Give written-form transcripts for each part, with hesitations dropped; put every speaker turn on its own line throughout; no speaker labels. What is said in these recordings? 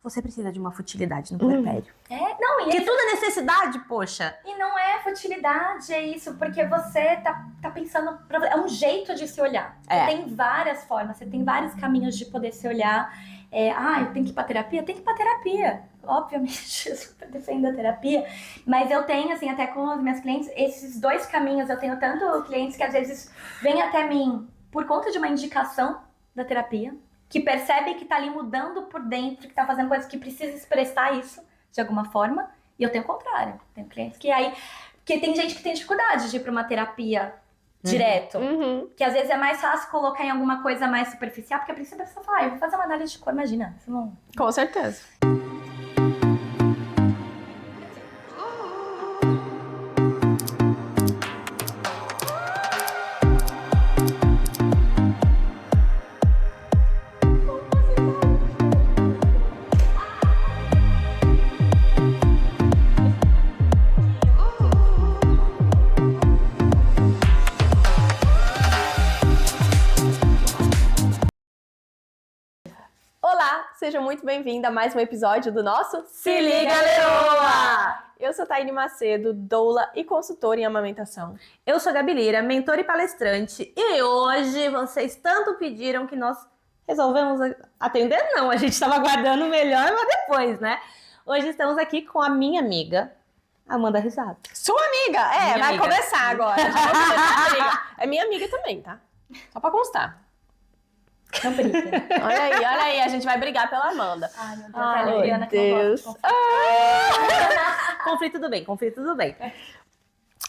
você precisa de uma futilidade no puerpério.
Não, e
Porque tudo é necessidade, poxa.
E não é futilidade, é isso, porque você tá pensando. É um jeito de se olhar. Você tem várias formas, você tem vários caminhos de poder se olhar. Eu tenho que ir pra terapia? Tem que ir pra terapia. Obviamente, eu super defendo a terapia. Mas eu tenho, assim, até com as minhas clientes, esses dois caminhos. Eu tenho tanto clientes que às vezes vêm até mim por conta de uma indicação da terapia, que percebe que tá ali mudando por dentro, que tá fazendo coisas que precisa expressar isso de alguma forma. E eu tenho o contrário. Tenho clientes que aí... Porque tem gente que tem dificuldade de ir pra uma terapia direto. Que às vezes é mais fácil colocar em alguma coisa mais superficial, porque a princípio a pessoa fala, eu vou fazer uma análise de cor, imagina. Você não...
Com certeza. Seja muito bem-vinda a mais um episódio do nosso
Se Liga, Leoa!
Eu sou Taine Macedo, doula e consultora em amamentação.
Eu sou Gabi Lira, mentora e palestrante. E hoje vocês tanto pediram que nós resolvemos atender. Não, a gente estava aguardando o melhor, mas depois, né? Hoje estamos aqui com a minha amiga, Amanda Risato.
Sua amiga?
Minha
vai
amiga.
começar agora. Já vou começar a briga. É minha amiga também, tá? Só pra constar.
Não brinca.
Olha aí, a gente vai brigar pela Amanda.
Ai, meu Deus.
Ai, Deus.
Conflito tudo bem.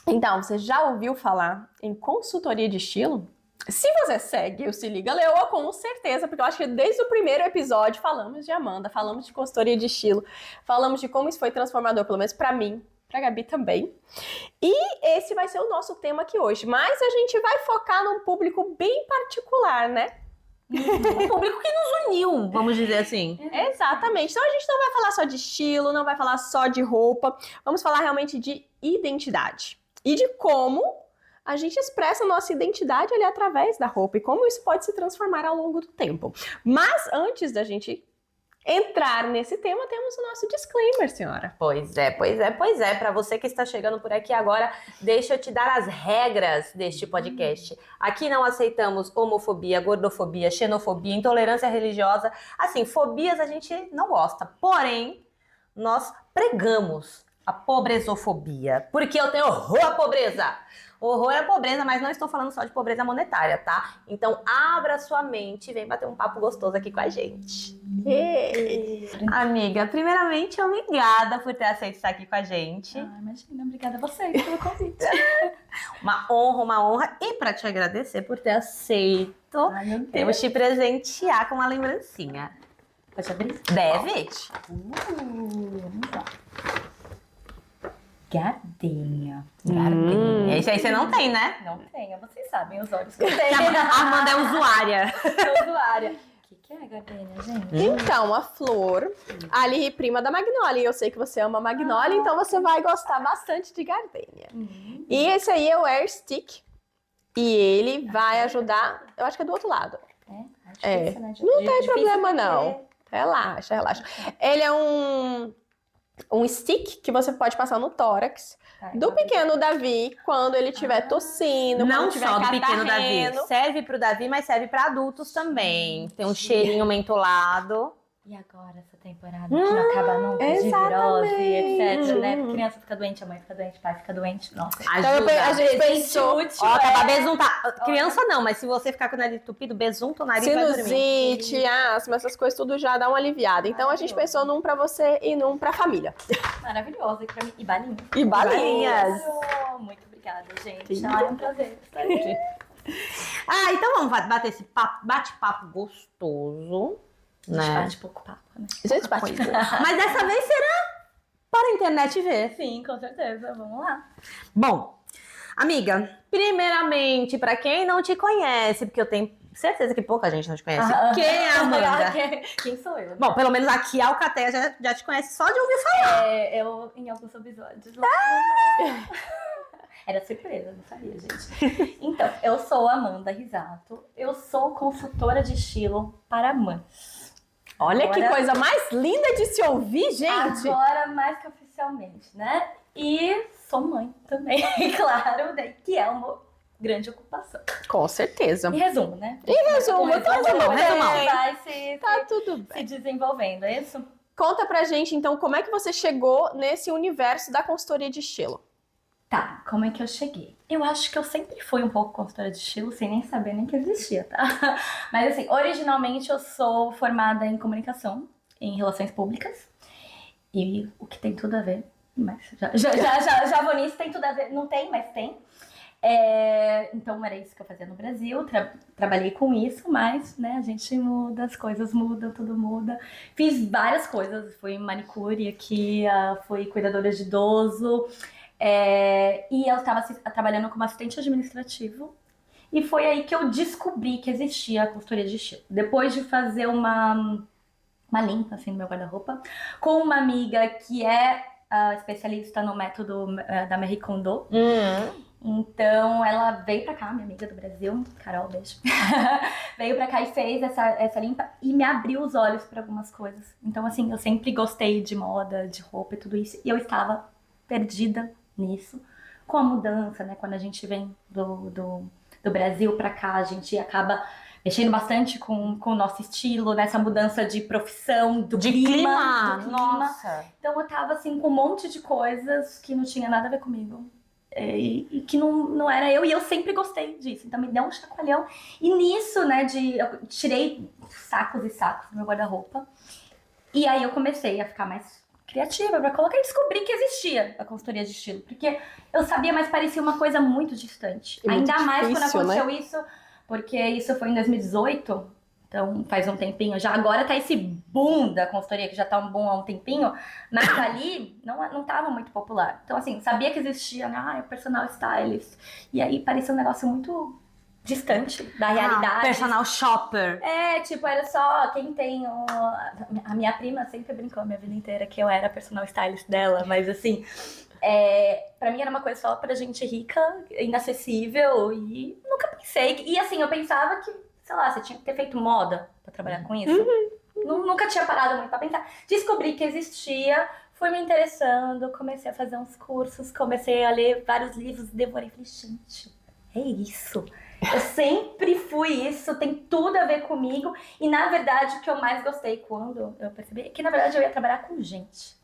Então, você já ouviu falar em consultoria de estilo? Se você segue o Se Liga Leoa, com certeza, porque eu acho que desde o primeiro episódio falamos de Amanda, falamos de consultoria de estilo, falamos de como isso foi transformador, pelo menos pra mim, pra Gabi também. E esse vai ser o nosso tema aqui hoje, mas a gente vai focar num público bem particular, né?
Um público que nos uniu, vamos dizer assim.
Exatamente. Então a gente não vai falar só de estilo, não vai falar só de roupa, vamos falar realmente de identidade. E de como a gente expressa a nossa identidade ali através da roupa e como isso pode se transformar ao longo do tempo. Mas antes da gente entrar nesse tema, temos o nosso disclaimer, senhora.
Pois é. Para você que está chegando por aqui agora, deixa eu te dar as regras deste podcast. Aqui não aceitamos homofobia, gordofobia, xenofobia, intolerância religiosa. Assim, fobias a gente não gosta. Porém, nós pregamos a pobrezofobia. Porque eu tenho horror à pobreza. Horror à pobreza, mas não estou falando só de pobreza monetária, tá? Então abra sua mente e vem bater um papo gostoso aqui com a gente. Amiga, primeiramente, obrigada por ter aceito estar aqui com a gente.
Imagina, obrigada a vocês pelo convite.
Uma honra. E para te agradecer por ter aceito, temos te presentear com uma lembrancinha.
Pode abrir?
Deve?
Vamos lá. Gardenia.
Esse aí você não tem, né?
Não tenho, vocês sabem os olhos que eu tenho.
A Amanda é usuária.
Sou usuária. O que é gardenia, gente?
Então, a flor, ali prima da Magnolia. Eu sei que você ama Magnolia, então você vai gostar bastante de gardenia. E esse aí é o Air Stick. E ele vai ajudar... Eu acho que é do outro lado.
Difícil, né?
Não tem problema, não. Relaxa. Ele é um stick que você pode passar no tórax do pequeno Davi quando ele estiver tossindo,
Não
quando tiver
só do pequeno Davi.
catarrendo.
Serve pro Davi, mas serve para adultos também. Tem um cheirinho mentolado.
E agora essa temporada que não acaba nunca, de virose, etc, né? Criança fica doente, a mãe fica doente, o pai fica doente. Nossa.
Ajuda.
A gente pensou...
Ó, tá pra besuntar. Criança não, mas se você ficar com o nariz entupido, besunta o nariz vai dormir.
Sinusite, asma, essas coisas tudo já dá uma aliviada. Então a gente pensou num pra você e num pra família.
Maravilhosa. E balinhas.
E balinhas.
Muito obrigada, gente. É um prazer estar aqui.
Então vamos bater esse bate-papo gostoso. Né?
Bate pouco papo, né?
Gente, bate.
Mas dessa vez será para a internet ver.
Sim, com certeza. Vamos lá.
Bom, amiga, primeiramente, para quem não te conhece, porque eu tenho certeza que pouca gente não te conhece. Quem é a Amanda?
Quem sou eu?
Bom, pelo menos aqui a Alcateia já te conhece só de ouvir falar.
Eu, em alguns episódios. Era surpresa, não sabia, gente. Então, eu sou Amanda Risato. Eu sou consultora de estilo para mães.
Olha que
Agora-
coisa mais linda de se ouvir, gente.
Agora, mais que oficialmente, né? E sou mãe também, claro, né? Que é uma grande ocupação.
Com certeza.
Em resumo, né?
Em resumo, tá tudo bem.
Vai se
Tá tudo bem.
desenvolvendo, é isso?
Conta pra gente, então, como é que você chegou nesse universo da consultoria de estilo?
Tá, como é que eu cheguei? Eu acho que eu sempre fui um pouco consultora de estilo, sem nem saber nem que existia, tá? Mas assim, originalmente eu sou formada em comunicação, em relações públicas. E o que tem tudo a ver, mas já vou nisso, tem tudo a ver, não tem, mas tem. Então era isso que eu fazia no Brasil, trabalhei com isso, mas né, a gente muda, as coisas mudam, tudo muda. Fiz várias coisas, fui manicure aqui, fui cuidadora de idoso, e eu estava trabalhando como assistente administrativo. E foi aí que eu descobri que existia a consultoria de estilo. Depois de fazer uma limpa assim no meu guarda-roupa, com uma amiga que é especialista no método da Marie Kondo. Então ela veio pra cá, minha amiga do Brasil, Carol, beijo. Veio pra cá e fez essa limpa e me abriu os olhos para algumas coisas. Então assim, eu sempre gostei de moda, de roupa e tudo isso. E eu estava perdida nisso. Com a mudança, né? Quando a gente vem do Brasil pra cá, a gente acaba mexendo bastante com o nosso estilo, nessa mudança de profissão, do clima.
Nossa.
Então eu tava assim com um monte de coisas que não tinha nada a ver comigo. E que não era eu, e eu sempre gostei disso. Então me deu um chacoalhão. E nisso, né, eu tirei sacos e sacos do meu guarda-roupa. E aí eu comecei a ficar mais criativa pra colocar e descobri que existia a consultoria de estilo. Porque eu sabia, mas parecia uma coisa muito distante.
E muito
ainda mais quando
difícil,
aconteceu
né?
isso, porque isso foi em 2018. Então faz um tempinho já. Agora tá esse boom da consultoria, que já tá um boom há um tempinho. Mas ali não tava muito popular. Então assim, sabia que existia, né? O personal stylist. E aí parecia um negócio muito distante da realidade.
Personal shopper.
Tipo, era só quem tem A minha prima sempre brincou a minha vida inteira que eu era a personal stylist dela, mas assim, pra mim era uma coisa só pra gente rica, inacessível, e nunca pensei. E assim, eu pensava que, sei lá, você tinha que ter feito moda pra trabalhar com isso. Nunca tinha parado muito pra pensar. Descobri que existia, fui me interessando, comecei a fazer uns cursos, comecei a ler vários livros, devorei, falei, gente, é isso. Eu sempre fui isso, tem tudo a ver comigo. E na verdade, o que eu mais gostei quando eu percebi é que na verdade eu ia trabalhar com gente.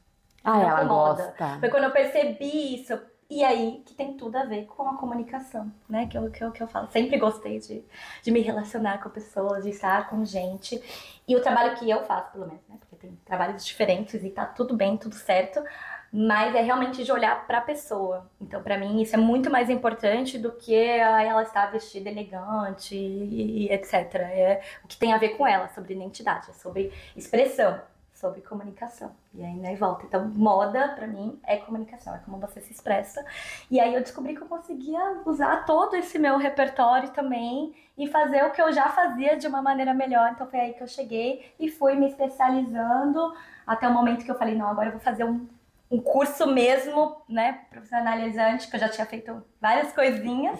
Ah,
não
ela
com moda.
gosta.
Foi quando eu percebi isso. E aí que tem tudo a ver com a comunicação, né? Que eu falo. Sempre gostei de me relacionar com pessoas, de estar com gente. E o trabalho que eu faço, pelo menos, né? Porque tem trabalhos diferentes e tá tudo bem, tudo certo. Mas é realmente de olhar para a pessoa. Então, para mim, isso é muito mais importante do que ela estar vestida elegante e etc. É o que tem a ver com ela, sobre identidade, é sobre expressão, sobre comunicação. E aí, né, volta. Então, moda, para mim, é comunicação, é como você se expressa. E aí eu descobri que eu conseguia usar todo esse meu repertório também e fazer o que eu já fazia de uma maneira melhor. Então, foi aí que eu cheguei e fui me especializando até o momento que eu falei, não, agora eu vou fazer um curso mesmo, né, profissionalizante, que eu já tinha feito várias coisinhas.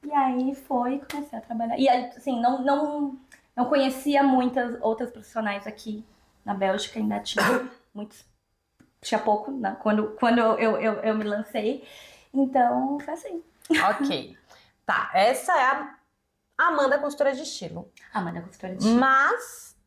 E aí comecei a trabalhar. E aí, assim, não conhecia muitas outras profissionais aqui na Bélgica, ainda tinha muitos, tinha pouco, né, quando eu me lancei. Então, foi assim.
Ok. Tá, essa é a Amanda consultora de estilo.
Amanda, consultora de estilo.
Mas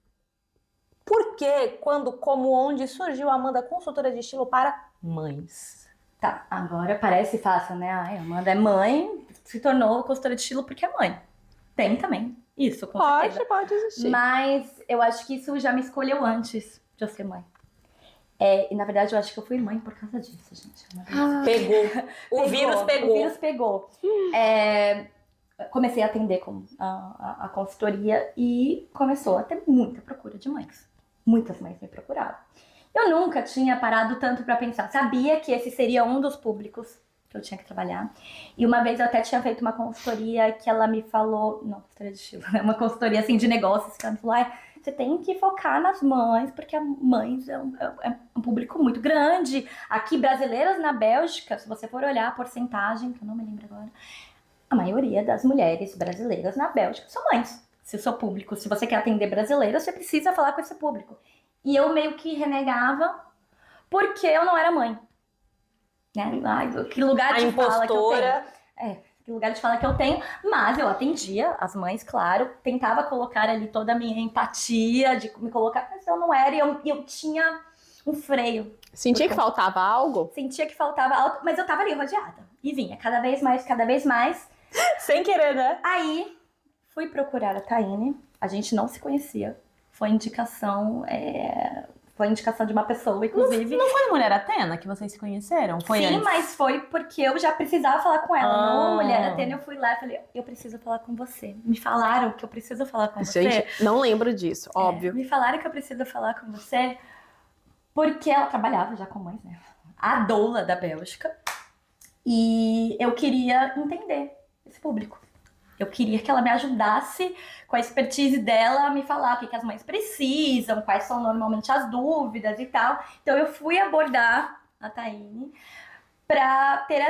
por que, quando, como, onde surgiu a Amanda consultora de estilo para mães?
Tá, agora parece fácil, né? Ai, Amanda é mãe, se tornou consultora de estilo porque é mãe. Tem também isso, com certeza.
Pode existir.
Mas eu acho que isso já me escolheu antes de eu ser mãe. E na verdade eu acho que eu fui mãe por causa disso, gente.
Pegou. O vírus pegou.
O vírus pegou. Comecei a atender com a consultoria e começou a ter muita procura de mães. Muitas mães me procuravam. Eu nunca tinha parado tanto para pensar. Sabia que esse seria um dos públicos que eu tinha que trabalhar. E uma vez eu até tinha feito uma consultoria que ela me falou... Não, consultoria de estilo, né? Uma consultoria assim de negócios. Que ela me falou, você tem que focar nas mães, porque as mães é um público muito grande. Aqui, brasileiras na Bélgica, se você for olhar a porcentagem, que eu não me lembro agora, a maioria das mulheres brasileiras na Bélgica são mães. se o seu público, se você quer atender brasileiro, você precisa falar com esse público. E eu meio que renegava porque eu não era mãe. Né? Ai, que lugar de fala que eu tenho. Que lugar de fala que eu tenho. Mas eu atendia as mães, claro. Tentava colocar ali toda a minha empatia, de me colocar, mas eu não era. E eu tinha um freio.
Sentia que faltava algo?
Sentia que faltava algo, mas eu tava ali rodeada. E vinha cada vez mais, cada vez mais.
Sem querer, né?
Aí, fui procurar a Taine. A gente não se conhecia. Foi indicação de uma pessoa, inclusive.
Não foi no Mulher Atena que vocês se conheceram? Foi
Sim,
antes?
mas foi porque eu já precisava falar com ela. No Mulher Atena, eu fui lá e falei, eu preciso falar com você. Me falaram que eu preciso falar com você.
Gente, não lembro disso, óbvio.
Me falaram que eu preciso falar com você porque ela trabalhava já com mães, né? A doula da Bélgica. E eu queria entender esse público. Eu queria que ela me ajudasse com a expertise dela a me falar o que as mães precisam, quais são normalmente as dúvidas e tal. Então eu fui abordar a Taine para ter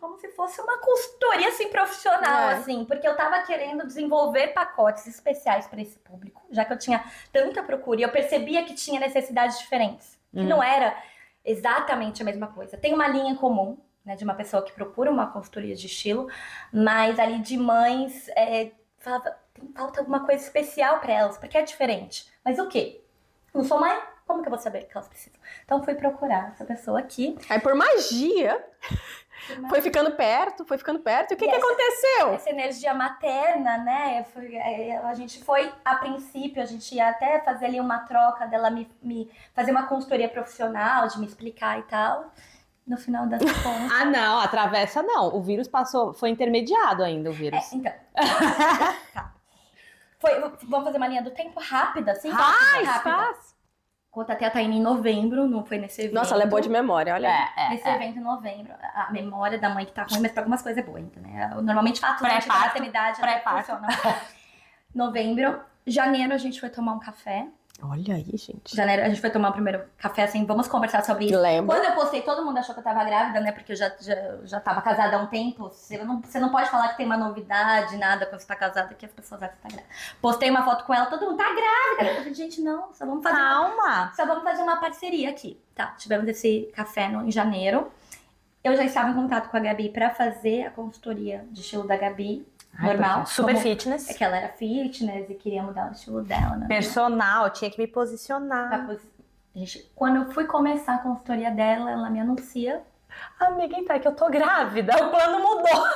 como se fosse uma consultoria assim profissional, assim, porque eu tava querendo desenvolver pacotes especiais para esse público, já que eu tinha tanta procura e eu percebia que tinha necessidades diferentes, que não era exatamente a mesma coisa. Tem uma linha comum, né, de uma pessoa que procura uma consultoria de estilo, mas ali de mães falava, falta alguma coisa especial para elas, porque é diferente. Mas o quê? Não sou mãe? Como que eu vou saber que elas precisam? Então fui procurar essa pessoa aqui.
Aí por magia, foi ficando perto. E o que aconteceu?
Essa energia materna, né? A gente foi, a princípio, a gente ia até fazer ali uma troca dela me fazer uma consultoria profissional, de me explicar e tal. No final das contas.
Ah, não, atravessa não. O vírus foi intermediado ainda, o vírus.
Então. Tá. Vamos fazer uma linha do tempo rápida, assim?
Rápida.
Contatei a Taine em novembro, não foi nesse evento.
Nossa, ela é boa de memória, olha.
Nesse evento em novembro. A memória da mãe que tá ruim, mas pra algumas coisas é boa ainda, né? Normalmente fato de maternidade funciona. Novembro. Janeiro a gente foi tomar um café.
Olha aí, gente.
Janeiro a gente foi tomar o primeiro café, assim, vamos conversar sobre isso.
Lembro.
Quando eu postei, todo mundo achou que eu tava grávida, né? Porque eu já tava casada há um tempo. Você não pode falar que tem uma novidade, nada, quando você tá casada, que as pessoas acham que tá grávida. Postei uma foto com ela, todo mundo tá grávida. Eu falei, gente, não, só vamos fazer uma parceria aqui. Tá, tivemos esse café em janeiro. Eu já estava em contato com a Gabi pra fazer a consultoria de estilo da Gabi. Normal.
Super fitness.
É que ela era fitness e queria mudar o estilo dela, né?
Personal, tinha que me posicionar.
Gente, quando eu fui começar a consultoria dela, ela me anuncia.
Amiga, então é que eu tô grávida, o plano mudou.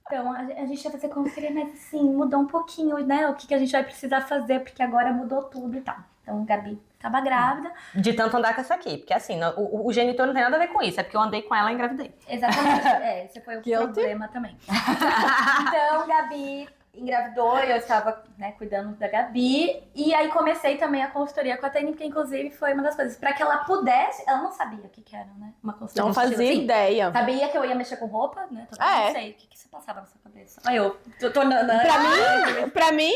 Então, a gente ia fazer consultoria, mas assim, mudou um pouquinho, né? O que a gente vai precisar fazer, porque agora mudou tudo e tal. Então, Gabi tava grávida.
De tanto andar com essa aqui, porque assim, o genitor não tem nada a ver com isso, é porque eu andei com ela e engravidei.
Exatamente, esse foi o problema também. Então, Gabi engravidou, eu estava, né, cuidando da Gabi, e aí comecei também a consultoria com a Taine, porque inclusive foi uma das coisas, para que ela pudesse, ela não sabia o que era, né, uma consultoria.
Não fazia ideia.
Sabia que eu ia mexer com roupa, né, não sei, o que você passava na sua cabeça? Aí eu tô
Pra mim,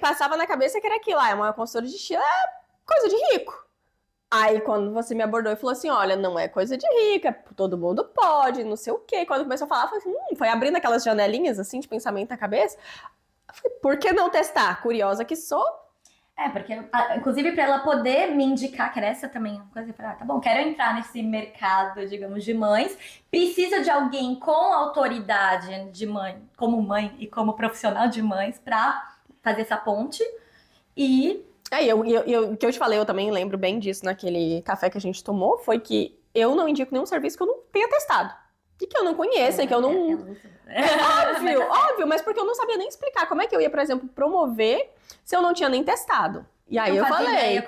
passava na cabeça que era aquilo, é uma consultoria de estilo, coisa de rico. Aí, quando você me abordou e falou assim, olha, não é coisa de rica, todo mundo pode, não sei o quê. Quando começou a falar, eu falei assim, foi abrindo aquelas janelinhas, assim, de pensamento na cabeça. Eu falei, por que não testar? Curiosa que sou.
Porque, inclusive, para ela poder me indicar, que era essa também uma coisa, eu falei, tá bom, quero entrar nesse mercado, digamos, de mães, precisa de alguém com autoridade de mãe, como mãe e como profissional de mães, para fazer essa ponte. E
o que eu te falei, eu também lembro bem disso naquele café que a gente tomou, foi que eu não indico nenhum serviço que eu não tenha testado. E que eu não conheça, e que eu não... Óbvio, mas porque eu não sabia nem explicar como é que eu ia, por exemplo, promover se eu não tinha nem testado. E aí eu falei,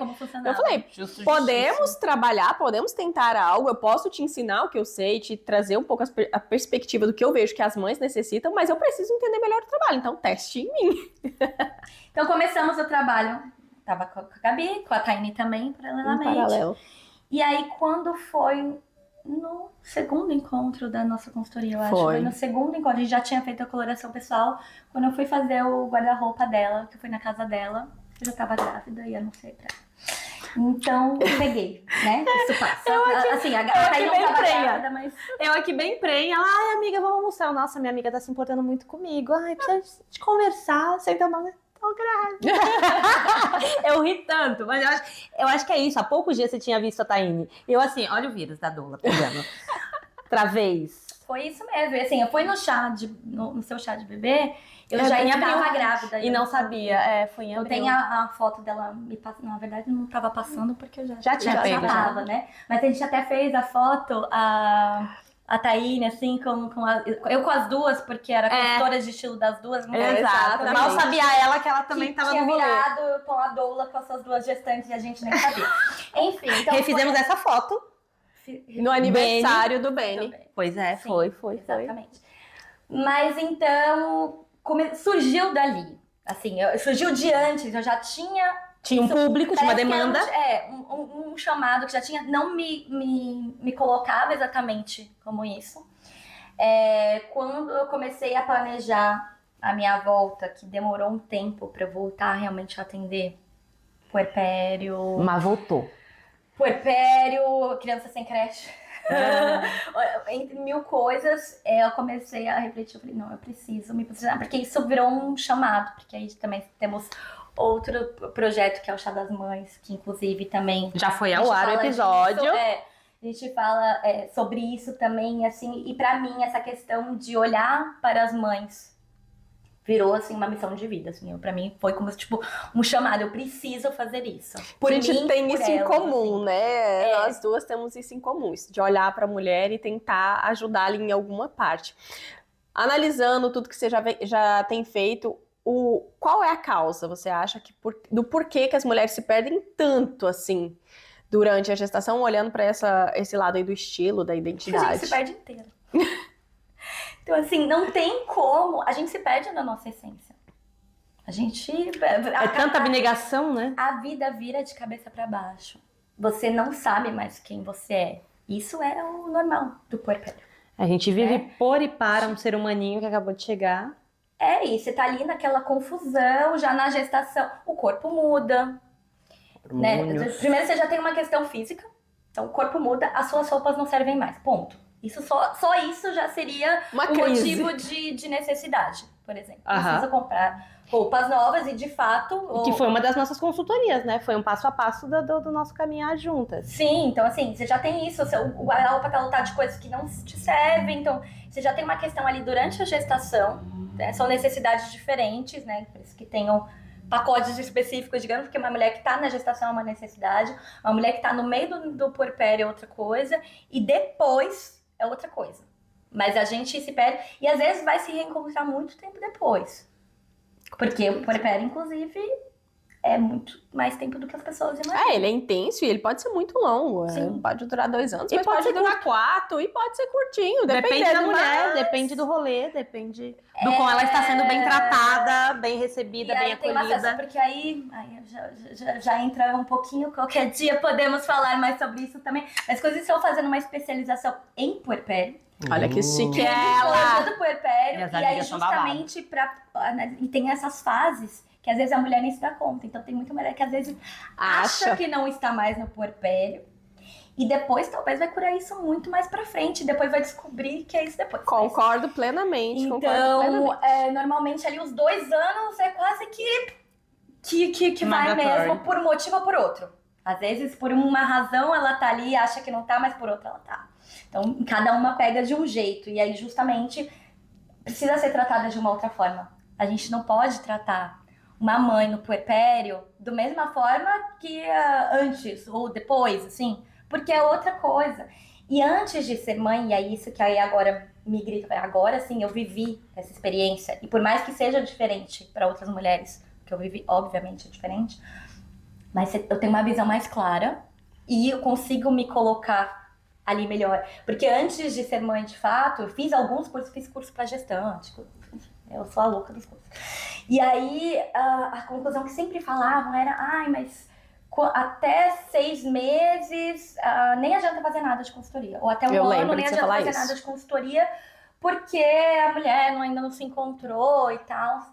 podemos trabalhar, podemos tentar algo, eu posso te ensinar o que eu sei, te trazer um pouco a perspectiva do que eu vejo que as mães necessitam, mas eu preciso entender melhor o trabalho, então teste em mim.
Então começamos o trabalho, tava com a Gabi, com a Taine também, paralelamente.
Em paralelo.
E aí quando foi no segundo encontro da nossa consultoria, eu acho. Foi no segundo encontro, a gente já tinha feito a coloração pessoal, quando eu fui fazer o guarda-roupa dela, que eu fui na casa dela, eu já tava grávida e eu não sei pra ela. Então, peguei, né? Isso passa. Assim, a Taine não tava grávida, mas...
Eu aqui bem prenha, ela, ai amiga, vamos almoçar. Nossa, minha amiga tá se importando muito comigo. Ai, precisa de conversar, senta mais. tô grávida. Eu ri tanto, mas eu acho que é isso. Há poucos dias você tinha visto a Taine. Eu assim, olha o vírus da doula pegando. Travês.
Foi isso mesmo. E assim, eu fui no seu chá de bebê, eu
É,
já
em abril,
estava grávida.
E não sabia. Foi em
Eu
abril.
tenho a foto dela me passando. Na verdade, não estava passando porque eu
Já tinha pego, já.
tava, né? Mas a gente até fez a foto, a Taine, assim, eu com as duas, porque era consultora de estilo das duas.
Exato.
Exatamente.
Mal sabia ela que ela também
que
estava
tinha
no rolê.
virado com a doula com as suas duas gestantes e a gente nem sabia. Enfim, então
Refizemos essa foto.
No aniversário do Benny.
Pois é,
Sim,
foi.
Exatamente. Mas então, surgiu dali. Assim, surgiu de antes, eu já tinha...
Tinha um público, tinha uma
Parece que
demanda.
era um chamado que já tinha, não me colocava exatamente como isso. Quando eu comecei a planejar a minha volta, que demorou um tempo para eu voltar realmente a atender puerpério,
Mas voltou.
criança sem creche, entre mil coisas, eu comecei a refletir, eu falei, não, eu preciso me posicionar, porque isso virou um chamado, porque aí também temos outro projeto que é o Chá das Mães, que inclusive também...
Já foi
a
ao
gente
ar o
fala
episódio.
disso, a gente fala sobre isso também, assim, e pra mim essa questão de olhar para as mães virou, assim, uma missão de vida, assim, pra mim foi como, tipo, um chamado, eu preciso fazer isso.
Por a gente tem isso em
elas,
comum,
assim.
né? Nós duas temos isso em comum, isso de olhar para a mulher e tentar ajudá-la em alguma parte. Analisando tudo que você já tem feito, qual é a causa, você acha, do porquê que as mulheres se perdem tanto, assim, durante a gestação, olhando para esse lado aí do estilo, da identidade?
A gente se perde inteira. Então, assim, não tem como. A gente se perde na nossa essência. A gente...
É tanta abnegação, né?
A vida vira de cabeça para baixo. Você não sabe mais quem você é. Isso é o normal do puerpério.
A gente vive por e para um ser humaninho que acabou de chegar.
E você tá ali naquela confusão, já na gestação. O corpo muda. Né? Primeiro você já tem uma questão física. Então o corpo muda, as suas roupas não servem mais. Ponto. Isso só isso já seria
uma
motivo de necessidade, por exemplo.
Aham.
Precisa comprar roupas novas e, de fato...
Que foi uma das nossas consultorias, né? Foi um passo a passo do nosso caminhar juntas.
Sim, então assim, você já tem isso. O guarda-roupa tá lotado de coisas que não te servem. Então, você já tem uma questão ali durante a gestação. Né? São necessidades diferentes, né? Por isso que tenham pacotes específicos, digamos, porque uma mulher que tá na gestação é uma necessidade. Uma mulher que tá no meio do puerpério é outra coisa. E depois... é outra coisa. Mas a gente se perde e às vezes vai se reencontrar muito tempo depois. Porque o puerpério, inclusive, é muito mais tempo do que as pessoas imaginam.
Ele é intenso e ele pode ser muito longo.
Sim.
Pode durar 2 anos,
E
mas pode durar 4 e pode ser curtinho.
Depende da mulher,
mais.
depende do rolê, depende do como ela está sendo bem tratada, bem recebida,
E aí
bem
tem uma
acolhida.
acesso, porque aí já entra um pouquinho, qualquer dia podemos falar mais sobre isso também. Mas quando estão fazendo uma especialização em puerpério,
Olha que chique
ela do puerpério,
Minhas
e aí
amigas são
justamente e tem essas fases que às vezes a mulher nem se dá conta. Então tem muita mulher que às vezes acha que não está mais no puerpério e depois talvez vai curar isso muito mais pra frente, depois vai descobrir que é isso depois.
Concordo plenamente.
Então, normalmente ali os 2 anos é quase que vai mesmo por um motivo ou por outro. Às vezes por uma razão ela tá ali, acha que não tá, mas por outra ela tá. Então, cada uma pega de um jeito. E aí, justamente, precisa ser tratada de uma outra forma. A gente não pode tratar uma mãe no puerpério da mesma forma que antes ou depois, assim. Porque é outra coisa. E antes de ser mãe, e é isso que aí agora me grita, agora sim, eu vivi essa experiência. E por mais que seja diferente para outras mulheres, que eu vivi, obviamente, é diferente. Mas eu tenho uma visão mais clara e eu consigo me colocar ali melhor. Porque antes de ser mãe de fato, eu fiz alguns cursos, fiz curso para gestante. Eu sou a louca dos cursos. E aí, a conclusão que sempre falavam era, mas até 6 meses nem adianta fazer nada de consultoria. Ou até um ano nem adianta fazer nada de consultoria, porque a mulher ainda não se encontrou e tal.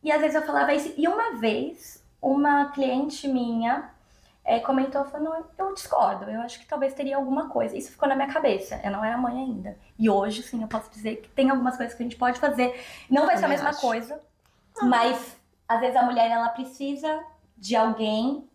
E às vezes eu falava isso. E uma vez, uma cliente minha comentou, falou, eu discordo, eu acho que talvez teria alguma coisa. Isso ficou na minha cabeça, eu não era mãe ainda. E hoje, sim, eu posso dizer que tem algumas coisas que a gente pode fazer. Não vai ser a mesma coisa, mas às vezes a mulher ela precisa de alguém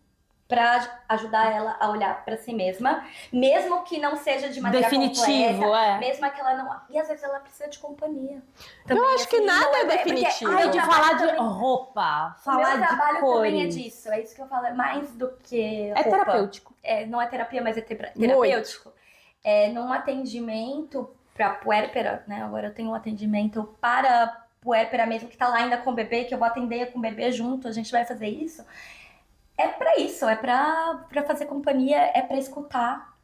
para ajudar ela a olhar para si mesma, mesmo que não seja de maneira
definitivo,
completa, mesmo que ela não... E às vezes ela precisa de companhia.
Eu acho que nada é definitivo.
Ai, de falar de
também,
roupa,
o
falar
meu
de
trabalho
cores.
também é disso, é isso que eu falo, é mais do que
É
roupa.
terapêutico.
Não é terapia, mas é terapêutico. Num atendimento para puérpera, né? Agora eu tenho um atendimento para puérpera mesmo, que tá lá ainda com o bebê, que eu vou atender com o bebê junto, a gente vai fazer isso. É pra isso, é pra fazer companhia, é pra escutar.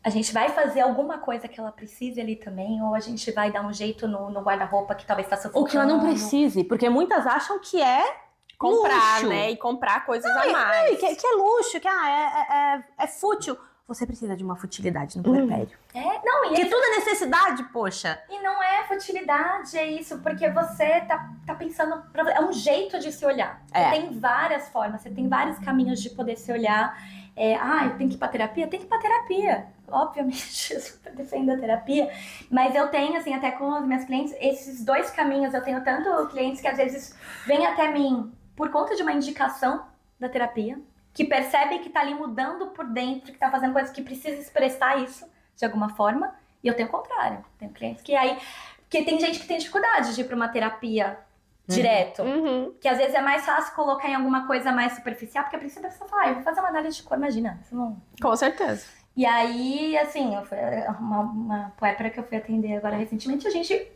A gente vai fazer alguma coisa que ela precise ali também, ou a gente vai dar um jeito no guarda-roupa que talvez tá sofrendo.
Ou que ela não precise, porque muitas acham que é
Comprar,
luxo.
né? E comprar coisas a mais.
Que é luxo, que é fútil. Você precisa de uma futilidade no puerpério. Porque tudo é necessidade, poxa.
E não é futilidade, é isso, porque você tá pensando... É um jeito de se olhar. Você tem várias formas, você tem vários caminhos de poder se olhar. Eu tenho que ir pra terapia? Tem que ir pra terapia. Obviamente, eu super defendo a terapia. Mas eu tenho, assim, até com as minhas clientes, esses dois caminhos. Eu tenho tanto clientes que às vezes vêm até mim por conta de uma indicação da terapia, que percebe que tá ali mudando por dentro, que tá fazendo coisas que precisa expressar isso de alguma forma. E eu tenho o contrário. Tenho clientes que aí... Porque tem gente que tem dificuldade de ir pra uma terapia direto. Que às vezes é mais fácil colocar em alguma coisa mais superficial, porque a princípio a pessoa fala, eu vou fazer uma análise de cor, imagina. Isso não...
Com certeza.
E aí, assim, uma puérpera que eu fui atender agora recentemente, a gente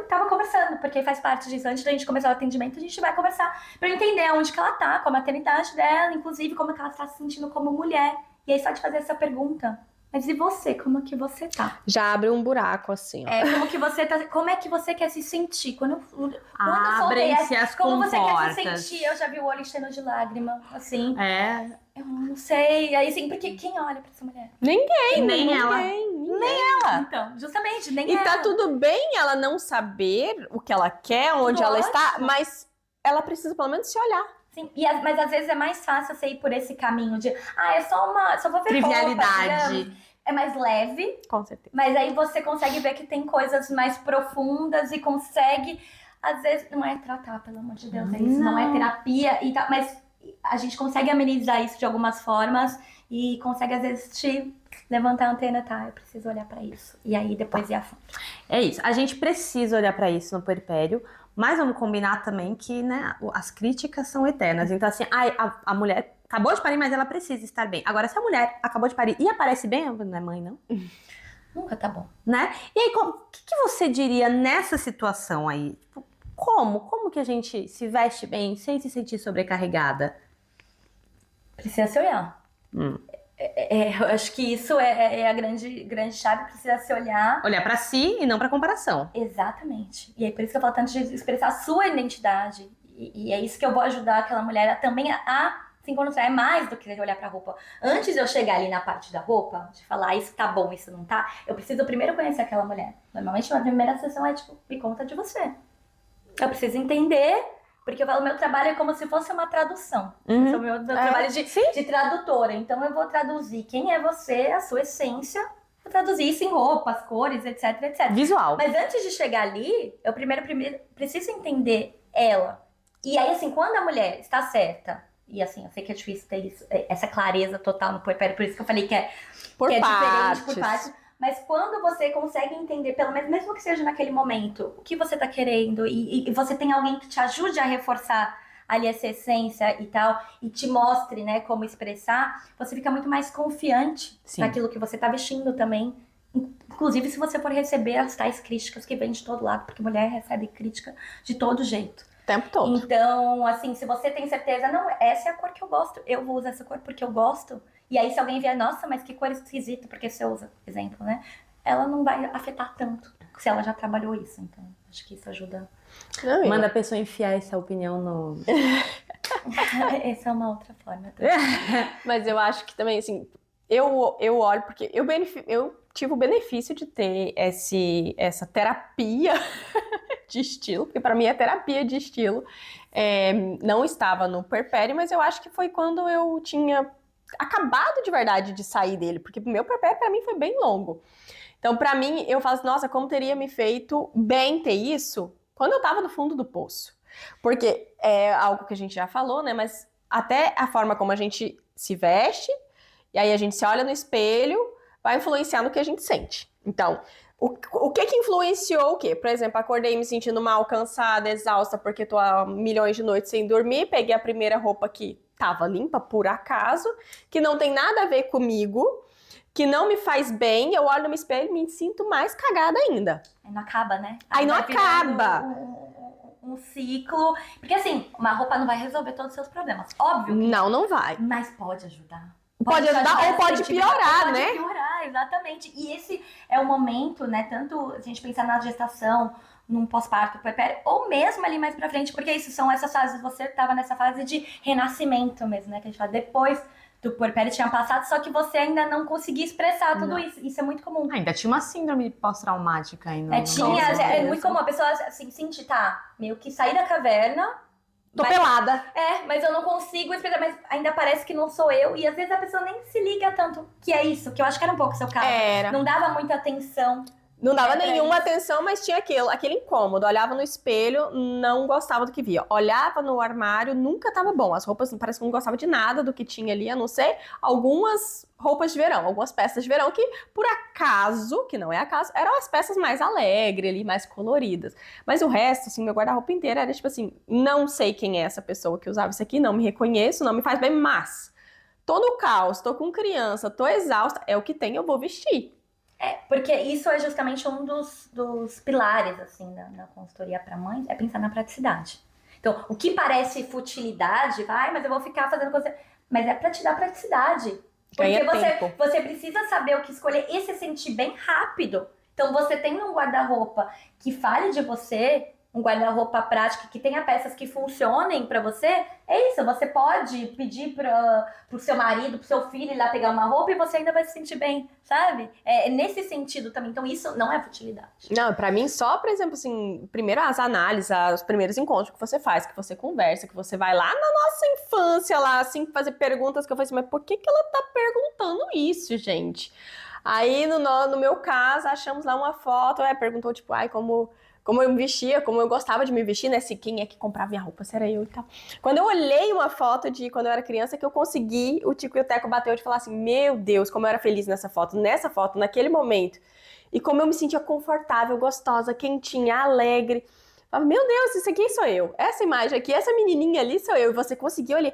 tava conversando, porque faz parte disso. Antes da gente começar o atendimento, a gente vai conversar pra eu entender onde que ela tá, qual a maternidade dela, inclusive como que ela tá se sentindo como mulher. E aí só de fazer essa pergunta. Mas e você? Como que você tá?
Já abre um buraco, assim, ó.
Como que você tá? Como é que você quer se sentir? Quando
Abrem-se as
como
comportas.
você quer se sentir? Eu já vi o olho enchendo de lágrima, assim. Eu não sei. Aí, assim, porque quem olha pra essa mulher?
Nem ela.
Então, justamente, nem
E
ela.
tá tudo bem ela não saber o que ela quer, onde ela está, mas ela precisa pelo menos se olhar.
Sim, mas às vezes é mais fácil você ir por esse caminho de só vou ver
Trivialidade.
roupa, é mais leve,
Com certeza.
mas aí você consegue ver que tem coisas mais profundas e consegue, às vezes, não é tratar, pelo amor de Deus, isso não é terapia, e tá, mas a gente consegue amenizar isso de algumas formas e consegue, às vezes, te levantar a antena, eu preciso olhar pra isso. E aí depois ir a fundo.
É isso, a gente precisa olhar pra isso no puerpério, mas vamos combinar também que, né, as críticas são eternas. Então, assim, a mulher acabou de parir, mas ela precisa estar bem. Agora, se a mulher acabou de parir e aparece bem, não é mãe, não?
Nunca tá bom.
Né? E aí, o que você diria nessa situação aí? Tipo, como que a gente se veste bem sem se sentir sobrecarregada?
Precisa se olhar. Eu acho que isso é a grande chave, precisa se olhar.
Olhar pra si e não pra comparação.
Exatamente. E é por isso que eu falo tanto de expressar a sua identidade. E é isso que eu vou ajudar aquela mulher também a se encontrar. É mais do que olhar pra roupa. Antes de eu chegar ali na parte da roupa, de falar isso tá bom, isso não tá, eu preciso primeiro conhecer aquela mulher. Normalmente a primeira sessão é tipo, me conta de você. Eu preciso entender, porque o meu trabalho é como se fosse uma tradução. Esse é o meu trabalho de tradutora. Então eu vou traduzir quem é você, a sua essência. Vou traduzir isso em roupas, cores, etc, etc.
Visual.
Mas antes de chegar ali, eu primeiro preciso entender ela. E aí, assim, quando a mulher está certa, e assim, eu sei que é difícil ter isso, essa clareza total no puerpério, por isso que eu falei que é diferente por partes. Mas quando você consegue entender, pelo menos, mesmo que seja naquele momento, o que você tá querendo, e você tem alguém que te ajude a reforçar ali essa essência e tal, e te mostre, né, como expressar, você fica muito mais confiante naquilo que você tá vestindo também. Inclusive, se você for receber as tais críticas que vêm de todo lado, porque mulher recebe crítica de todo jeito.
O tempo todo.
Então, assim, se você tem certeza, não, essa é a cor que eu gosto, eu vou usar essa cor porque eu gosto. E aí, se alguém vier, nossa, mas que cor esquisita, porque você usa, por exemplo, né? Ela não vai afetar tanto, se ela já trabalhou isso. Então, acho que isso ajuda.
Manda a pessoa enfiar essa opinião no...
Essa é uma outra forma.
Mas eu acho que também, assim, eu olho, porque eu tive o benefício de ter essa terapia de estilo, porque para mim é terapia de estilo. Não estava no puerpério, mas eu acho que foi quando eu tinha acabado de verdade de sair dele, porque o meu puerpério para mim foi bem longo. Então, para mim, eu falo assim, nossa, como teria me feito bem ter isso quando eu tava no fundo do poço. Porque é algo que a gente já falou, né? Mas até a forma como a gente se veste, e aí a gente se olha no espelho, vai influenciar no que a gente sente. Então, o que influenciou o quê? Por exemplo, acordei me sentindo mal, cansada, exausta, porque tô há milhões de noites sem dormir, peguei a primeira roupa que tava limpa, por acaso, que não tem nada a ver comigo, que não me faz bem, eu olho no espelho e me sinto mais cagada ainda.
Aí não acaba, né?
Aí não
vai virando
acaba.
um ciclo. Porque assim, uma roupa não vai resolver todos os seus problemas. Óbvio que
Não vai.
mas pode ajudar.
Pode ajudar ou pode piorar, né?
Pode piorar, exatamente. E esse é o momento, né? Tanto a gente pensar na gestação, num pós-parto, puerpério, ou mesmo ali mais pra frente, porque isso são essas fases. Você tava nessa fase de renascimento mesmo, né? Que a gente fala depois do puerpério tinha passado, só que você ainda não conseguia expressar tudo isso. Isso é muito comum.
Ainda tinha uma síndrome pós-traumática ainda.
É muito comum a pessoa assim, sentir, tá, meio que sair da caverna.
Tô pelada.
Mas eu não consigo expressar, mas ainda parece que não sou eu. E às vezes a pessoa nem se liga tanto que é isso, que eu acho que era um pouco o seu caso.
Era.
Não dava muita atenção.
Não dava nenhuma atenção, mas tinha aquele incômodo. Olhava no espelho, não gostava do que via. Olhava no armário, nunca tava bom. As roupas, parece que não gostava de nada do que tinha ali, a não ser algumas roupas de verão, algumas peças de verão que, por acaso, que não é acaso, eram as peças mais alegres ali, mais coloridas. Mas o resto, assim, meu guarda-roupa inteiro era tipo assim, não sei quem é essa pessoa que usava isso aqui, não me reconheço, não me faz bem, mas tô no caos, tô com criança, tô exausta, é o que tem, eu vou vestir.
Porque isso é justamente um dos pilares, assim, na consultoria para mães, é pensar na praticidade. Então, o que parece futilidade, mas eu vou ficar fazendo coisa... Mas é pra te dar praticidade. Porque você precisa saber o que escolher e se sentir bem rápido. Então, você tem um guarda-roupa que fale de você, um guarda-roupa prático que tenha peças que funcionem pra você, é isso, você pode pedir pro seu marido, pro seu filho ir lá pegar uma roupa e você ainda vai se sentir bem, sabe? É nesse sentido também, então isso não é futilidade.
Não, pra mim só, por exemplo, assim, primeiro as análises, os primeiros encontros que você faz, que você conversa, que você vai lá na nossa infância, lá, assim, fazer perguntas que eu falei assim, mas por que ela tá perguntando isso, gente? Aí, no meu caso, achamos lá uma foto, perguntou, tipo, como eu me vestia, como eu gostava de me vestir, né? Se quem é que comprava minha roupa, se era eu e tal. Quando eu olhei uma foto de quando eu era criança, que eu consegui, o Tico e o Teco bateu de falar assim, meu Deus, como eu era feliz nessa foto, naquele momento. E como eu me sentia confortável, gostosa, quentinha, alegre. Eu falava, meu Deus, isso aqui sou eu. Essa imagem aqui, essa menininha ali sou eu. E você conseguiu ali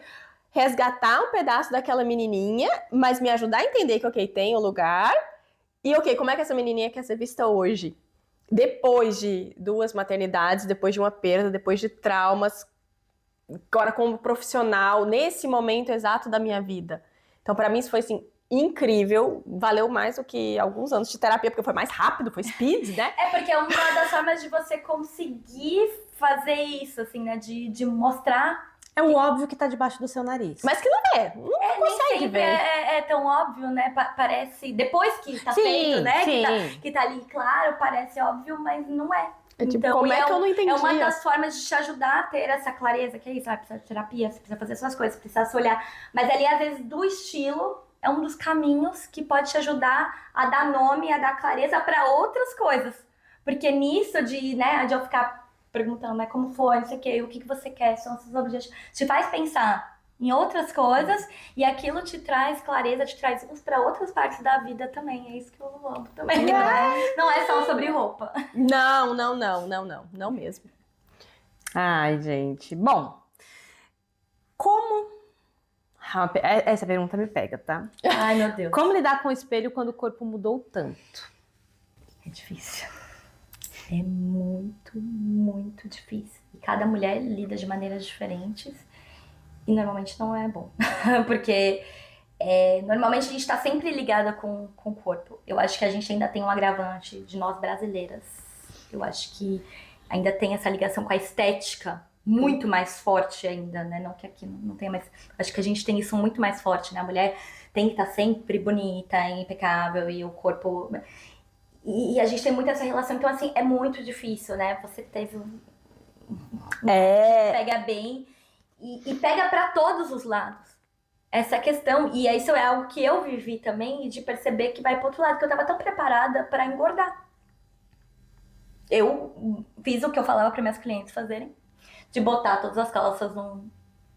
resgatar um pedaço daquela menininha, mas me ajudar a entender que, ok, tem um lugar. E, ok, como é que essa menininha quer ser vista hoje? Depois de 2 maternidades, depois de uma perda, depois de traumas, agora como profissional, nesse momento exato da minha vida. Então, para mim, isso foi, assim, incrível. Valeu mais do que alguns anos de terapia, porque foi mais rápido, foi speed, né?
Porque é uma das formas de você conseguir fazer isso, assim, né? De mostrar...
É o óbvio que tá debaixo do seu nariz.
Mas que não é. Não consegue ver.
É tão óbvio, né? Parece... Depois que tá feito, né?
Sim.
Que tá ali, claro, parece óbvio, mas não é.
É tipo,
então,
como é que eu não entendi?
É uma das formas de te ajudar a ter essa clareza, que é isso, precisa de terapia, você precisa fazer suas coisas, precisa se olhar. Mas ali, às vezes, do estilo é um dos caminhos que pode te ajudar a dar nome, a dar clareza para outras coisas. Porque nisso de eu ficar perguntando, mas como foi, não sei o que você quer, são os seus objetivos, te faz pensar em outras coisas e aquilo te traz clareza, te traz luz para outras partes da vida também. É isso que eu amo também. Não é só sobre roupa.
Não mesmo.
Ai, gente. Bom, como... Essa pergunta me pega, tá?
Ai, meu Deus.
Como lidar com o espelho quando o corpo mudou tanto?
É difícil. É muito, muito difícil. E cada mulher lida de maneiras diferentes. E normalmente não é bom. Porque normalmente a gente tá sempre ligada com o corpo. Eu acho que a gente ainda tem um agravante de nós brasileiras. Eu acho que ainda tem essa ligação com a estética muito mais forte ainda, né? Não que aqui não tenha, mas acho que a gente tem isso muito mais forte, né? A mulher tem que estar sempre bonita, impecável e o corpo... E a gente tem muito essa relação, então assim, é muito difícil, né? Você teve pega bem e pega pra todos os lados. Essa questão, e isso é algo que eu vivi também, de perceber que vai pro outro lado, que eu tava tão preparada pra engordar. Eu fiz o que eu falava para minhas clientes fazerem. de botar todas as calças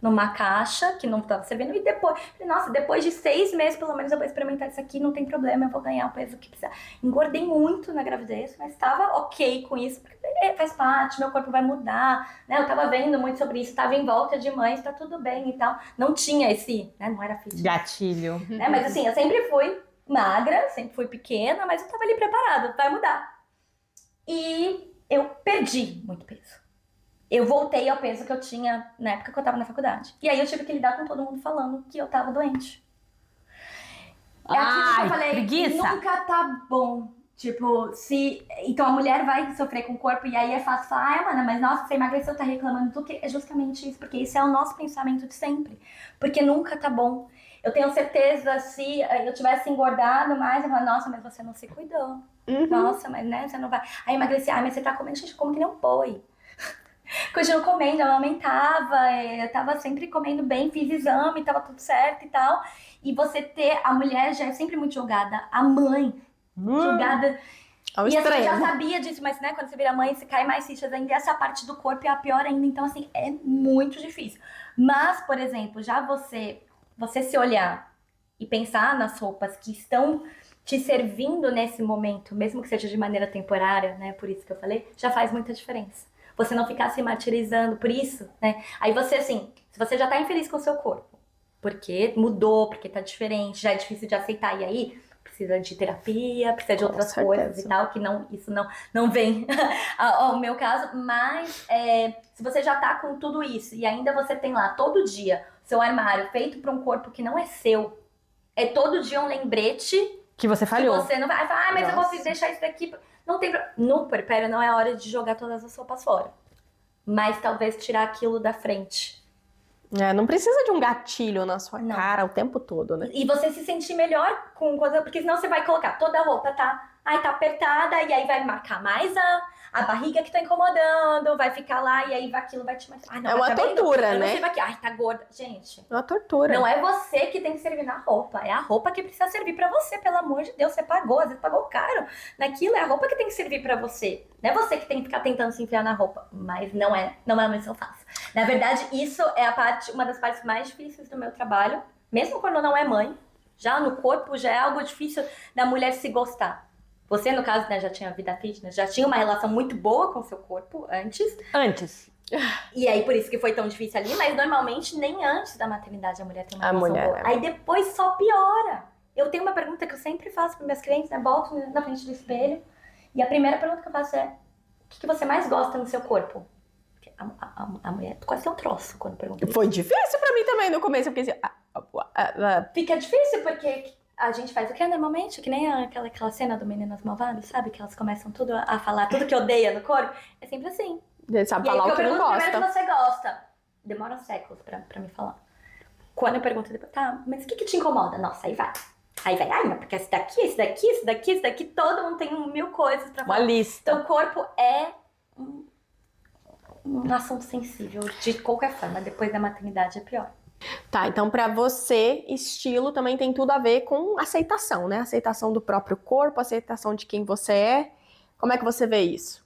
numa caixa que não estava servindo. E depois, nossa, depois de 6 meses, pelo menos, eu vou experimentar isso aqui, não tem problema, eu vou ganhar o peso que precisa. Engordei muito na gravidez, mas estava ok com isso, porque faz parte, meu corpo vai mudar, né? Eu tava vendo muito sobre isso, tava em volta de mães, tá tudo bem e tal. Não tinha esse, né? Não era fitness.
Gatilho.
Né? Mas assim, eu sempre fui magra, sempre fui pequena, mas eu tava ali preparada, vai mudar. E eu perdi muito peso. Eu voltei ao peso que eu tinha na época que eu tava na faculdade. E aí eu tive que lidar com todo mundo falando que eu tava doente. É aquilo que eu falei,
preguiça.
nunca tá bom. Tipo, então a mulher vai sofrer com o corpo e aí é fácil falar, ai, mana, mas nossa, você emagreceu, tá reclamando do quê? É justamente isso, porque isso é o nosso pensamento de sempre. Porque nunca tá bom. Eu tenho certeza, se eu tivesse engordado mais, eu falo, nossa, mas você não se cuidou. Nossa, mas né, você não vai. Aí emagreci, mas você tá comendo, gente, como que não boi. Continuo comendo, eu aumentava, eu tava sempre comendo bem, fiz exame, tava tudo certo e tal. E você ter, a mulher já é sempre muito julgada, a mãe julgada.
Ao
E assim, eu já
extremo.
sabia disso, mas né, quando você vira mãe, você cai mais fichas ainda, e essa parte do corpo é a pior ainda, então assim, é muito difícil. Mas, por exemplo, já você se olhar e pensar nas roupas que estão te servindo nesse momento, mesmo que seja de maneira temporária, né, por isso que eu falei, já faz muita diferença. Você não ficar se martirizando por isso, né? Aí você, assim, se você já tá infeliz com o seu corpo, porque mudou, porque tá diferente, já é difícil de aceitar, e aí precisa de terapia, precisa de outras coisas e tal, que isso não vem ao meu caso, mas se você já tá com tudo isso e ainda você tem lá todo dia seu armário feito para um corpo que não é seu, é todo dia um lembrete
Que você falhou.
que você não vai falar, mas eu vou deixar isso daqui. Não tem no puerpério não é hora de jogar todas as roupas fora. Mas talvez tirar aquilo da frente.
Não precisa de um gatilho na sua
Não.
cara o tempo todo, né?
E você se sentir melhor com coisa, porque senão você vai colocar toda a roupa, tá apertada, e aí vai marcar mais a barriga que tá incomodando, vai ficar lá, e aí aquilo vai te matar.
É uma tortura, né?
Você vai aqui, tá gorda. Gente,
É uma tortura.
não é você que tem que servir na roupa, é a roupa que precisa servir pra você, pelo amor de Deus, você pagou, às vezes pagou caro naquilo, é a roupa que tem que servir pra você. Não é você que tem que ficar tentando se enfiar na roupa, mas não é uma missão fácil. Na verdade, isso é uma das partes mais difíceis do meu trabalho, mesmo quando não é mãe, já no corpo já é algo difícil da mulher se gostar. Você, no caso, né, já tinha vida fitness, já tinha uma relação muito boa com o seu corpo antes. E aí, por isso que foi tão difícil ali, mas normalmente nem antes da maternidade a mulher tem uma relação boa. Aí depois só piora. Eu tenho uma pergunta que eu sempre faço para meus clientes, né? Boto na frente do espelho. E a primeira pergunta que eu faço é: o que você mais gosta no seu corpo? A mulher quase tem um troço quando pergunta isso.
Foi difícil pra mim também no começo, porque assim,
fica difícil porque a gente faz o que normalmente, que nem aquela cena do Meninas Malvadas, sabe? Que elas começam tudo a falar tudo que odeia no corpo. É sempre assim.
Ele sabe
E aí,
falar o que não gosta.
Primeiro que você gosta. Demora séculos pra me falar. Quando eu pergunto depois, tá, mas o que te incomoda? Nossa, aí vai. Ai, mas porque esse daqui, todo mundo tem 1000 coisas pra falar.
Uma lista.
Então o corpo é um assunto sensível, de qualquer forma. Depois da maternidade é pior.
Tá, então pra você, estilo também tem tudo a ver com aceitação, né? Aceitação do próprio corpo, aceitação de quem você é. Como é que você vê isso?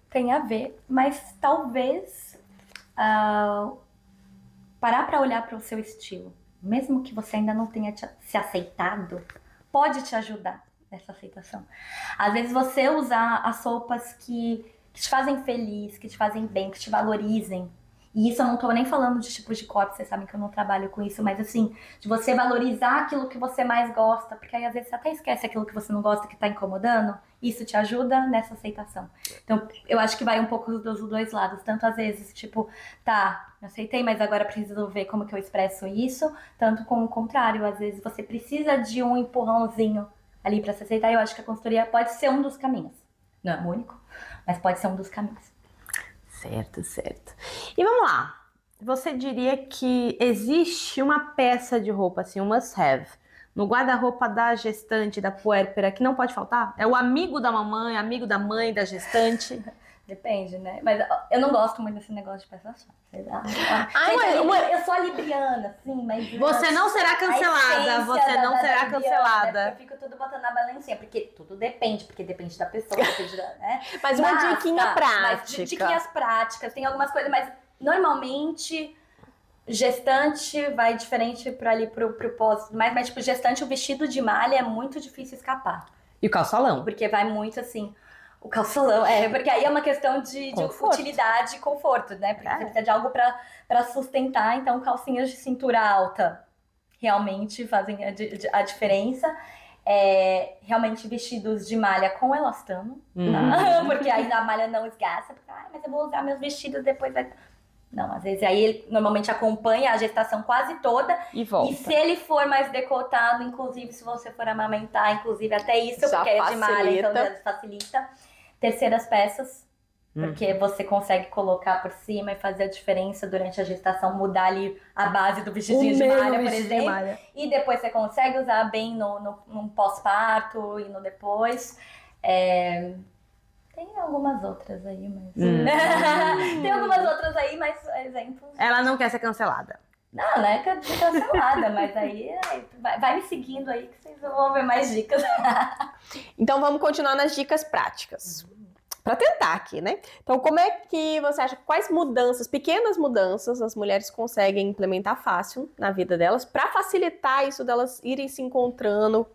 Tem a ver, mas talvez parar pra olhar para o seu estilo, mesmo que você ainda não tenha se aceitado, pode te ajudar nessa aceitação. Às vezes você usar as roupas que te fazem feliz, que te fazem bem, que te valorizem. E isso eu não tô nem falando de tipos de corpo, vocês sabem que eu não trabalho com isso, mas assim, de você valorizar aquilo que você mais gosta, porque aí às vezes você até esquece aquilo que você não gosta, que tá incomodando, isso te ajuda nessa aceitação. Então, eu acho que vai um pouco dos dois lados, tanto às vezes, tipo, tá, eu aceitei, mas agora preciso ver como que eu expresso isso, tanto com o contrário, às vezes você precisa de um empurrãozinho ali pra se aceitar, e eu acho que a consultoria pode ser um dos caminhos. Não é o único, mas pode ser um dos caminhos.
Certo. E vamos lá. Você diria que existe uma peça de roupa, assim, um must-have, no guarda-roupa da gestante, da puérpera, que não pode faltar? É o amigo da mamãe, amigo da mãe, da gestante?
Depende, né? Mas eu não gosto muito desse negócio de peça chata. Eu sou a libriana, assim, mas...
Você não será cancelada, você não será cancelada.
Eu fico tudo botando na balancinha, porque tudo depende, porque depende da pessoa, depende da, né?
Mas uma diquinha prática.
Mas diquinhas práticas, tem algumas coisas, mas normalmente... Gestante vai diferente para ali pro pós, mas tipo, gestante, o vestido de malha é muito difícil escapar.
E o calçolão?
Porque vai muito assim, o calçolão, porque aí é uma questão de utilidade e conforto, né? Porque você precisa de algo para sustentar, então calcinhas de cintura alta realmente fazem a diferença. Realmente vestidos de malha com elastano, tá? Porque aí a malha não esgaça, porque, mas eu vou usar meus vestidos depois vai... Não, às vezes aí ele normalmente acompanha a gestação quase toda.
E volta.
E se ele for mais decotado, inclusive se você for amamentar, inclusive até isso,
já
porque
facilita.
É de malha, então já facilita. Terceiras peças, porque você consegue colocar por cima e fazer a diferença durante a gestação, mudar ali a base do vestidinho de malha, por exemplo. E depois você consegue usar bem no pós-parto e no depois. Tem algumas outras aí, mas... Tem algumas outras aí, mas exemplos...
Ela não quer ser cancelada.
Não é cancelada, mas aí vai me seguindo aí que vocês vão ver mais dicas.
Então vamos continuar nas dicas práticas. Pra tentar aqui, né? Então como é que você acha, quais mudanças, pequenas mudanças, as mulheres conseguem implementar fácil na vida delas pra facilitar isso delas irem se encontrando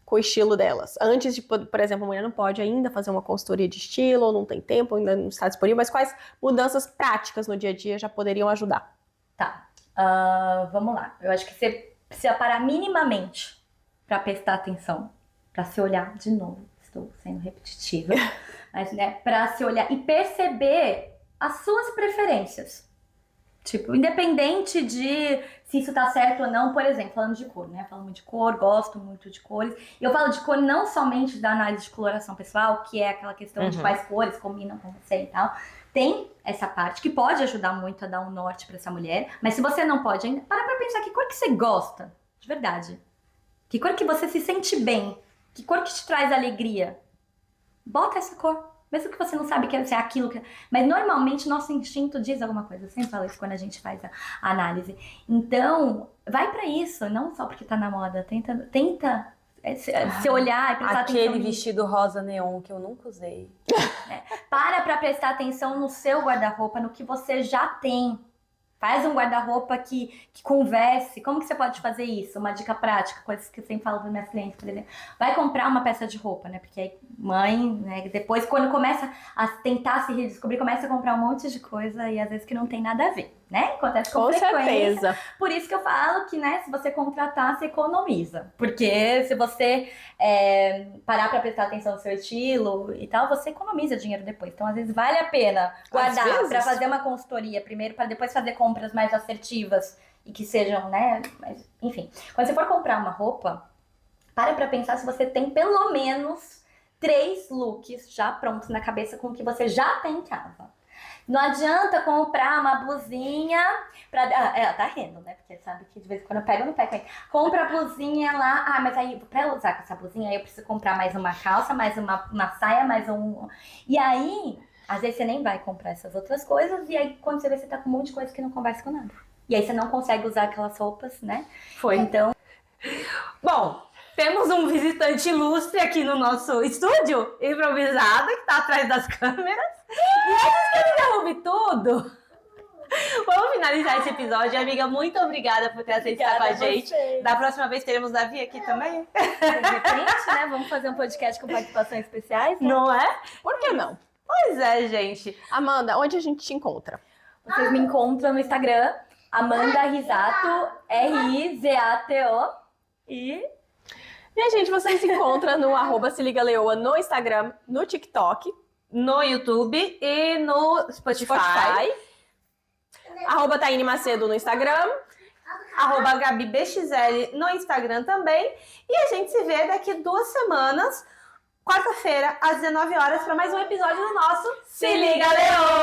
com o estilo delas? Antes de, por exemplo, a mulher não pode ainda fazer uma consultoria de estilo, ou não tem tempo, ainda não está disponível, mas quais mudanças práticas no dia a dia já poderiam ajudar?
Tá, vamos lá. Eu acho que você precisa parar minimamente para prestar atenção, para se olhar de novo. Estou sendo repetitiva, mas né, para se olhar e perceber as suas preferências. Tipo, independente de se isso tá certo ou não, por exemplo, falando de cor, né? Falando de cor, gosto muito de cores. E eu falo de cor não somente da análise de coloração pessoal, que é aquela questão de quais cores combinam com você e tal. Tem essa parte que pode ajudar muito a dar um norte pra essa mulher. Mas se você não pode ainda, para pra pensar que cor que você gosta, de verdade. Que cor que você se sente bem. Que cor que te traz alegria. Bota essa cor. Mesmo que você não sabe que é aquilo que... Mas normalmente nosso instinto diz alguma coisa. Eu sempre falo isso quando a gente faz a análise. Então, vai pra isso. Não só porque tá na moda. Tenta se olhar e prestar atenção.
Aquele vestido rosa neon que eu nunca usei.
Para prestar atenção no seu guarda-roupa, no que você já tem. Faz um guarda-roupa que converse. Como que você pode fazer isso? Uma dica prática, coisas que eu sempre falo para minhas clientes, por exemplo. Vai comprar uma peça de roupa, né? Porque aí mãe, né? Depois, quando começa a tentar se redescobrir, começa a comprar um monte de coisa e às vezes que não tem nada a ver, né? Acontece com frequência.
Certeza.
Por isso que eu falo que, né? Se você contratar, você economiza. Porque se você parar para prestar atenção no seu estilo e tal, você economiza dinheiro depois. Então, às vezes, vale a pena guardar para fazer uma consultoria primeiro, para depois fazer compras mais assertivas e que sejam, né? Mas, enfim, quando você for comprar uma roupa, para pensar se você tem pelo menos 3 looks já prontos na cabeça com o que você já tem em casa. Não adianta comprar uma blusinha pra... ela tá rindo, né? Porque sabe que de vez em quando eu pego no pé com ele. Compra a blusinha lá. Mas aí pra eu usar com essa blusinha, aí eu preciso comprar mais uma calça, mais uma saia, mais um... E aí, às vezes você nem vai comprar essas outras coisas. E aí, quando você vê, você tá com um monte de coisa que não conversa com nada. E aí você não consegue usar aquelas roupas, né?
Foi.
Então...
Bom, temos um visitante ilustre aqui no nosso estúdio, improvisado, que tá atrás das câmeras. E antes que ele derrube tudo, vamos finalizar esse episódio. Amiga, muito obrigada por ter aceitado com a gente. Da próxima vez teremos Davi aqui também.
De repente, né? Vamos fazer um podcast com participações especiais, né?
Não é?
Por que não?
Pois é, gente.
Amanda, onde a gente te encontra?
Vocês me encontram no Instagram, Amanda Risato, R-I-Z-A-T-O. E
a gente, vocês se encontram no @seligaleoa no Instagram, no TikTok,
no YouTube e no Spotify.
@Taine Macedo no Instagram.
@GabiBXL no Instagram também. E a gente se vê daqui 2 semanas, quarta-feira, às 19 horas, para mais um episódio do nosso Se Liga Leoa!